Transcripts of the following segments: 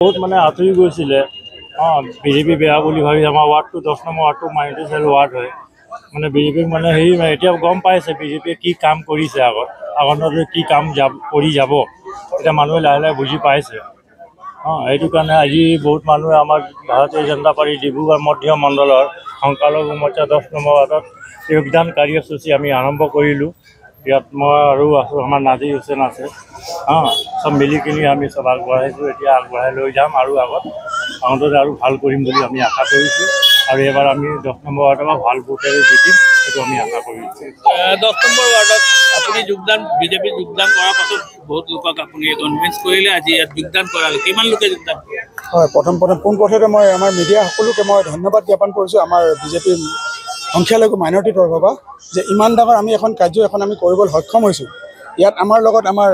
বহুত মানে আঁতৰি গৈছিলে বিজেপি বেয়া বুলি ভাবি আমাৰ ৱাৰ্ডটো 10 নম্বৰ ৱাৰ্ডটো মাইনৰিটেল ৱাৰ্ড হয় মানে বিজেপিক মানে হেৰি এতিয়া গম পাইছে বিজেপিয়ে কি কাম কৰিছে আগতে কি কাম কৰি যাব এতিয়া মানুহে লাহে লাহে বুজি পাইছে এইটো কাৰণে আজি বহুত মানুহে আমাৰ ভাৰতীয় জনতা পাৰ্টি ডিব্ৰুগড় মধ্য মণ্ডলৰ সংখ্যালঘু মৰ্চা 10 নম্বৰ ৱাৰ্ডত যোগদান কাৰ্যসূচী আমি আৰম্ভ কৰিলোঁ। ইয়াত মই আৰু আছোঁ, আমাৰ নাজিৰ হুছেইন আছে সব মিলি কিনি আমি সব আগবঢ়াইছোঁ। এতিয়া আগবঢ়াই লৈ যাম আৰু আগতে আৰু ভাল কৰিম বুলি আমি আশা কৰিছোঁ আৰু এবাৰ আমি 10 নম্বৰ ৱাৰ্ডৰ পৰা ভাল ভোটেৰে জিকিম সেইটো আমি আশা কৰিছোঁ। 10 নম্বৰ ৱাৰ্ডত আপুনি বিজেপি যোগদান কৰাৰ পাছত বহুত লোকক আপুনি কনভিন্স কৰিলে, আজি ইয়াত যোগদান কৰালে, কিমান লোকে যোগদান কৰিলে? হয়, পোনপ্ৰথমে মই আমাৰ মিডিয়া সকলোকে মই ধন্যবাদ জ্ঞাপন কৰিছোঁ আমাৰ বিজেপি সংখ্যালঘু মাইনৰিটিৰ তৰফৰ পৰা যে ইমান ডাঙৰ আমি এখন কাৰ্য আমি কৰিবলৈ সক্ষম হৈছোঁ। ইয়াত আমাৰ লগত আমাৰ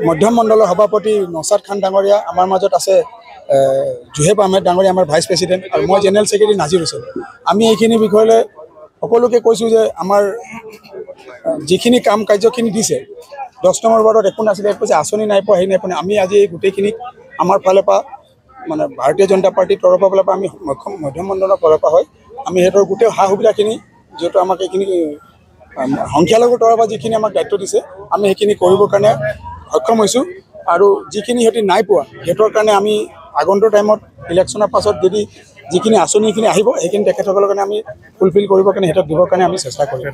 মধ্যম মণ্ডলৰ সভাপতি নৌচাদ খান ডাঙৰীয়া, আমাৰ মাজত আছে জুহেব আহমেদ ডাঙৰীয়া আমাৰ ভাইচ প্ৰেচিডেণ্ট, আৰু মই জেনেৰেল ছেক্ৰেটাৰী নাজিৰ হুছেইন। আমি এইখিনি বিষয়লৈ সকলোকে কৈছোঁ যে আমাৰ যিখিনি কাম কাৰ্যখিনি দিছে 10 নম্বৰ ৱাৰ্ডত একো নাছিলে, একো যে আঁচনি নাই পোৱা, হেৰি নাই পোৱা, আমি আজি এই গোটেইখিনিক আমাৰ ফালৰ পৰা মানে ভাৰতীয় জনতা পাৰ্টিৰ তৰফৰ ফালৰ পৰা আমি মধ্যম মণ্ডলৰ ফালৰ পৰা হয় আমি সিহঁতৰ গোটেই সা সুবিধাখিনি যিহেতু আমাক এইখিনি সংখ্যালঘুৰ তৰফৰ পৰা যিখিনি আমাক দায়িত্ব দিছে আমি সেইখিনি কৰিবৰ কাৰণে সক্ষম হৈছোঁ। আৰু যিখিনি সিহঁতি নাই পোৱা সিহঁতৰ কাৰণে আমি আগন্তুক টাইমত ইলেকশ্যনৰ পাছত যদি যিখিনি আঁচনিখিনি আহিব সেইখিনি তেখেতসকলৰ কাৰণে আমি ফুলফিল কৰিবৰ কাৰণে সিহঁতক দিবৰ কাৰণে আমি চেষ্টা কৰিম।